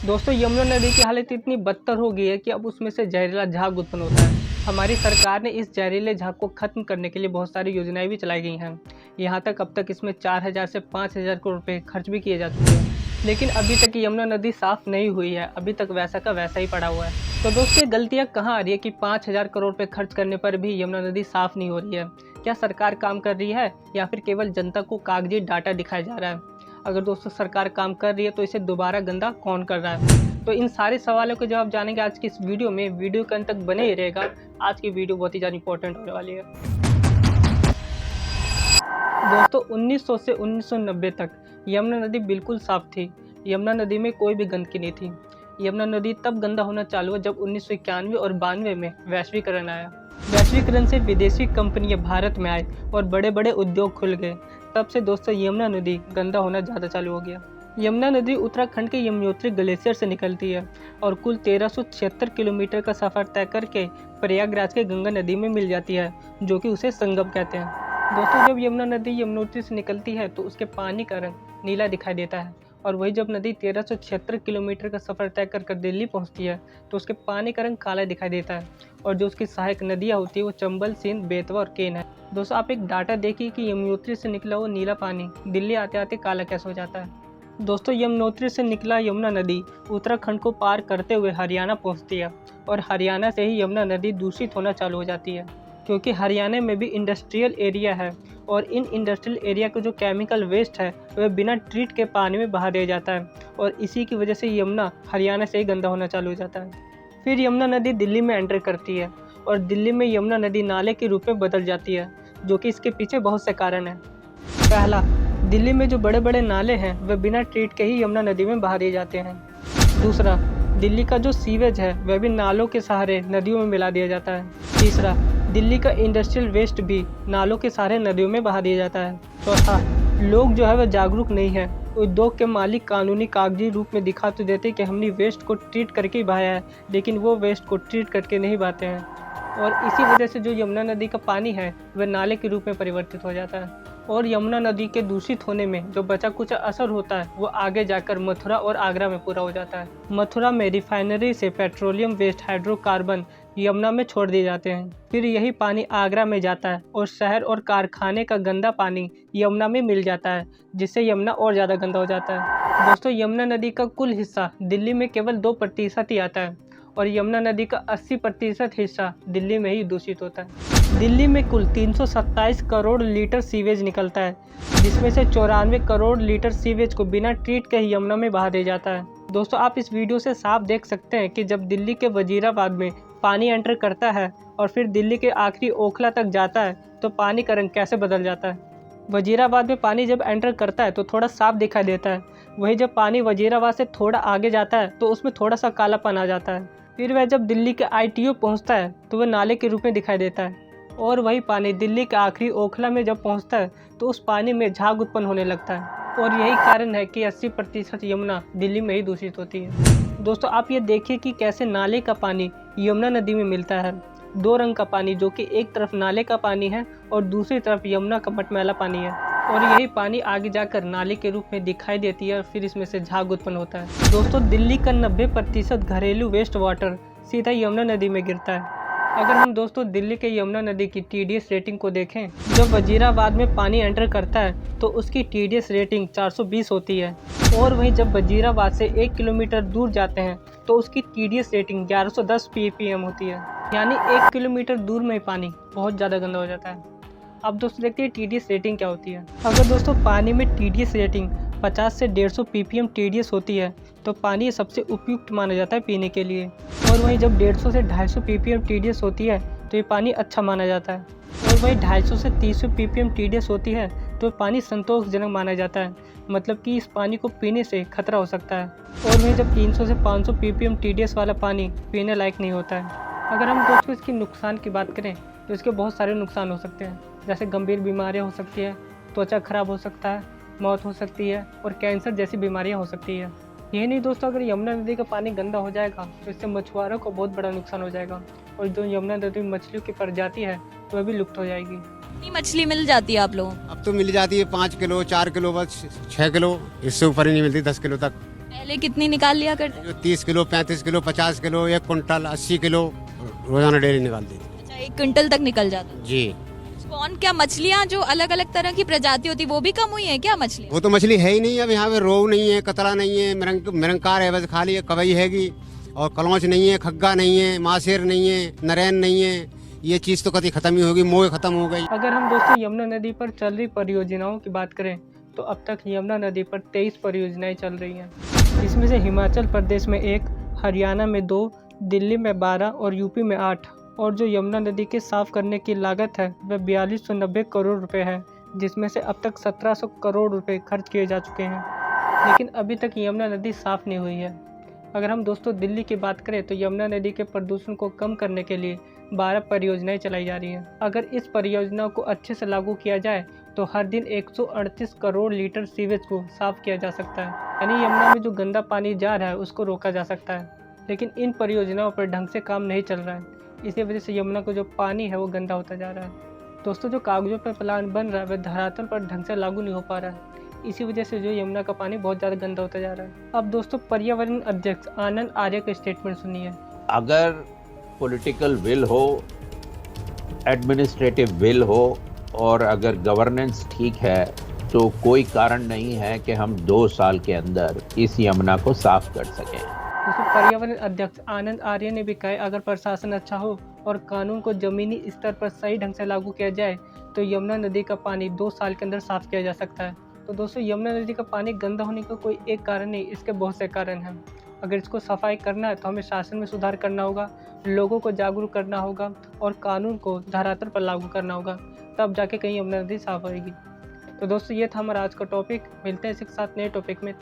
दोस्तों यमुना नदी की हालत इतनी बदतर हो गई है कि अब उसमें से जहरीला झाग उत्पन्न होता है। हमारी सरकार ने इस जहरीले झाग को खत्म करने के लिए बहुत सारी योजनाएं भी चलाई गई हैं। यहाँ तक अब तक इसमें 4000 से 5000 करोड़ रुपए खर्च भी किए जा चुके हैं, लेकिन अभी तक यमुना नदी साफ नहीं हुई है। अभी तक वैसा का वैसा ही पड़ा हुआ है। तो दोस्तों ये गलतियाँ कहाँ आ रही है कि 5000 करोड़ रुपए खर्च करने पर भी यमुना नदी साफ नहीं हो रही है? क्या सरकार काम कर रही है या फिर केवल जनता को कागजी डाटा दिखाया जा रहा है? अगर दोस्तों सरकार काम कर रही है तो इसे दोबारा गंदा कौन कर रहा है? तो इन सारे सवालों के जवाब जानेंगे आज की इस वीडियो में। वीडियो के अंत तक बने ही रहेगा। आज की वीडियो बहुत ही ज़्यादा इंपॉर्टेंट होने वाली है। दोस्तों 1900 से 1990 तक यमुना नदी बिल्कुल साफ थी। यमुना नदी में कोई भी गंदगी नहीं थी। यमुना नदी तब गंदा होना चालू हुआ जब 1991 और 92 में वैश्वीकरण आया। वैश्वीकरण से विदेशी कंपनियां भारत में आए और बड़े बड़े उद्योग खुल गए। तब से दोस्तों यमुना नदी गंदा होना ज़्यादा चालू हो गया। यमुना नदी उत्तराखंड के यमुनोत्री ग्लेशियर से निकलती है और कुल 1376 किलोमीटर का सफ़र तय करके प्रयागराज के गंगा नदी में मिल जाती है, जो कि उसे संगम कहते हैं। दोस्तों जब यमुना नदी यमुनोत्री से निकलती है तो उसके पानी का रंग नीला दिखाई देता है, और वही जब नदी 1376 किलोमीटर का सफ़र तय कर दिल्ली पहुंचती है तो उसके पानी का रंग काला दिखाई देता है। और जो उसकी सहायक नदियाँ होती है वो चंबल, सिंध, बेतवा और केन है। दोस्तों आप एक डाटा देखिए कि यमुनोत्री से निकला वो नीला पानी दिल्ली आते आते काला कैसे हो जाता है। दोस्तों यमुनोत्री से निकला यमुना नदी उत्तराखंड को पार करते हुए हरियाणा पहुंचती है, और हरियाणा से ही यमुना नदी दूषित होना चालू हो जाती है, क्योंकि हरियाणा में भी इंडस्ट्रियल एरिया है और इन इंडस्ट्रियल एरिया का जो केमिकल वेस्ट है वह बिना ट्रीट के पानी में बहा दिया जाता है, और इसी की वजह से यमुना हरियाणा से ही गंदा होना चालू हो जाता है। फिर यमुना नदी दिल्ली में एंटर करती है और दिल्ली में यमुना नदी नाले के रूप में बदल जाती है, जो कि इसके पीछे बहुत से कारण हैं। पहला, दिल्ली में जो बड़े बड़े नाले हैं वह बिना ट्रीट के ही यमुना नदी में बहा दिए जाते हैं। दूसरा, दिल्ली का जो सीवेज है वह भी नालों के सहारे नदियों में मिला दिया जाता है। तीसरा, दिल्ली का इंडस्ट्रियल वेस्ट भी नालों के सहारे नदियों में बहा दिया जाता है। चौथा, लोग जो है वह जागरूक नहीं है। उद्योग के मालिक कानूनी कागजी रूप में दिखा तो देते कि हमने वेस्ट को ट्रीट करके ही बहाया है, लेकिन वो वेस्ट को ट्रीट करके नहीं बहाते हैं, और इसी वजह से जो यमुना नदी का पानी है वह नाले के रूप में परिवर्तित हो जाता है। और यमुना नदी के दूषित होने में जो बचा कुछ असर होता है वो आगे जाकर मथुरा और आगरा में पूरा हो जाता है। मथुरा में रिफाइनरी से पेट्रोलियम वेस्ट हाइड्रोकार्बन यमुना में छोड़ दिए जाते हैं। फिर यही पानी आगरा में जाता है और शहर और कारखाने का गंदा पानी यमुना में मिल जाता है, जिससे यमुना और ज़्यादा गंदा हो जाता है। दोस्तों यमुना नदी का कुल हिस्सा दिल्ली में केवल 2% ही आता है, और यमुना नदी का 80% हिस्सा दिल्ली में ही दूषित होता है। दिल्ली में कुल 327 करोड़ लीटर सीवेज निकलता है, जिसमें से 94 करोड़ लीटर सीवेज को बिना ट्रीट के ही यमुना में बहा दिया जाता है। दोस्तों आप इस वीडियो से साफ देख सकते हैं कि जब दिल्ली के वजीराबाद में पानी एंटर करता है और फिर दिल्ली के आखिरी ओखला तक जाता है तो पानी का रंग कैसे बदल जाता है। वजीराबाद में पानी जब एंटर करता है तो थोड़ा साफ दिखाई देता है, वही जब पानी वजीराबाद से थोड़ा आगे जाता है तो उसमें थोड़ा सा कालापन आ जाता है। फिर वह जब दिल्ली के ITO पहुंचता है तो वह नाले के रूप में दिखाई देता है, और वही पानी दिल्ली के आखिरी ओखला में जब पहुंचता है तो उस पानी में झाग उत्पन्न होने लगता है, और यही कारण है कि 80% यमुना दिल्ली में ही दूषित होती है। दोस्तों आप ये देखिए कि कैसे नाले का पानी यमुना नदी में मिलता है। दो रंग का पानी, जो कि एक तरफ नाले का पानी है और दूसरी तरफ यमुना का मटमैला पानी है, और यही पानी आगे जाकर नाले के रूप में दिखाई देती है और फिर इसमें से झाग उत्पन्न होता है। दोस्तों दिल्ली का 90% घरेलू वेस्ट वाटर सीधा यमुना नदी में गिरता है। अगर हम दोस्तों दिल्ली के यमुना नदी की TDS रेटिंग को देखें, जब वजीराबाद में पानी एंटर करता है तो उसकी TDS रेटिंग 420 होती है, और वहीं जब वजीराबाद से 1 किलोमीटर दूर जाते हैं तो उसकी TDS रेटिंग 1110 ppm होती है। यानी 1 किलोमीटर दूर में ही पानी बहुत ज़्यादा गंदा हो जाता है। अब दोस्तों देखते हैं TDS रेटिंग क्या होती है। अगर दोस्तों पानी में TDS रेटिंग 50 से 150 ppm TDS होती है तो पानी सबसे उपयुक्त माना जाता है पीने के लिए, और वहीं जब 150 से 250 ppm TDS होती है तो ये पानी अच्छा माना जाता है, और वहीं 250 से 300 ppm TDS होती है तो पानी संतोषजनक माना जाता है, मतलब कि इस पानी को पीने से खतरा हो सकता है, और वहीं जब 300 से 500 ppm TDS वाला पानी पीने लायक नहीं होता है। अगर हम दोस्तों इसके नुकसान की बात करें तो इसके बहुत सारे नुकसान हो सकते हैं, जैसे गंभीर बीमारियां हो सकती है, त्वचा खराब हो सकता है, मौत हो सकती है, और कैंसर जैसी बीमारियां हो सकती है। यही नहीं दोस्तों, अगर यमुना नदी का पानी गंदा हो जाएगा तो इससे मछुआरों को बहुत बड़ा नुकसान हो जाएगा, और जो यमुना नदी में मछलियों की प्रजाति है वह भी लुप्त हो जाएगी। कितनी मछली मिल जाती है आप लोगों को? अब तो मिल जाती है 5 किलो 4 किलो, बस 6 किलो, इससे ऊपर ही नहीं मिलती 10 किलो तक। पहले कितनी निकाल लिया करते? जो 30 kilo 35 kilo 50 kilo 1 quintal 80 kilo रोजाना डेली निकालती थी। अच्छा, 1 क्विंटल तक निकल जाता? जी। कौन क्या मछलियाँ जो अलग अलग तरह की प्रजाति होती वो भी कम हुई है क्या मछली? वो तो मछली है ही नहीं। अब यहाँ पे रोहू नहीं है, कतला नहीं है, मिरंकार है बस खाली, कवई हैगी और कलौच नहीं है, खग्गा नहीं है, मासेर नहीं है, नरैन नहीं है। ये चीज़ तो कभी खत्म ही होगी, मोह खत्म हो गई। अगर हम दोस्तों यमुना नदी पर चल रही परियोजनाओं की बात करें तो अब तक यमुना नदी पर 23 परियोजनाएं चल रही हैं। इसमें से हिमाचल प्रदेश में 1, हरियाणा में 2, दिल्ली में 12 और यूपी में 8। और जो यमुना नदी के साफ करने की लागत है वह 4290 करोड़ रुपए है, जिसमें से अब तक 1700 करोड़ रुपए खर्च किए जा चुके हैं। लेकिन अभी तक यमुना नदी साफ नहीं हुई है। अगर हम दोस्तों दिल्ली की बात करें तो यमुना नदी के प्रदूषण को कम करने के लिए 12 परियोजनाएं चलाई जा रही हैं। अगर इस परियोजना को अच्छे से लागू किया जाए तो हर दिन 138 करोड़ लीटर सीवेज को साफ किया जा सकता है, यानी यमुना में जो गंदा पानी जा रहा है उसको रोका जा सकता है। लेकिन इन परियोजनाओं पर ढंग से काम नहीं चल रहा है, इसी वजह से यमुना को जो पानी है वो गंदा होता जा रहा है। दोस्तों, जो कागजों पर प्लान बन रहा है वह धरातल पर ढंग से लागू नहीं हो पा रहा है, इसी वजह से जो यमुना का पानी बहुत ज़्यादा गंदा होता जा रहा है। अब दोस्तों, पर्यावरण अध्यक्ष आनंद आर्य का स्टेटमेंट सुनिए। अगर पॉलिटिकल विल हो, एडमिनिस्ट्रेटिव विल हो और अगर गवर्नेंस ठीक है तो कोई कारण नहीं है कि हम 2 साल के अंदर इस यमुना को साफ कर सकें। दोस्तों, पर्यावरण अध्यक्ष आनंद आर्य ने भी कहा, अगर प्रशासन अच्छा हो और कानून को जमीनी स्तर पर सही ढंग से लागू किया जाए तो यमुना नदी का पानी 2 साल के अंदर साफ किया जा सकता है। तो दोस्तों, यमुना नदी का पानी गंदा होने का कोई एक कारण नहीं, इसके बहुत से कारण हैं। अगर इसको सफाई करना है तो हमें शासन में सुधार करना होगा, लोगों को जागरूक करना होगा और कानून को धरातल पर लागू करना होगा, तब जाके कहीं यमुना नदी साफ होएगी। तो दोस्तों, ये था हमारा आज का टॉपिक। मिलते हैं इसके साथ नए टॉपिक में।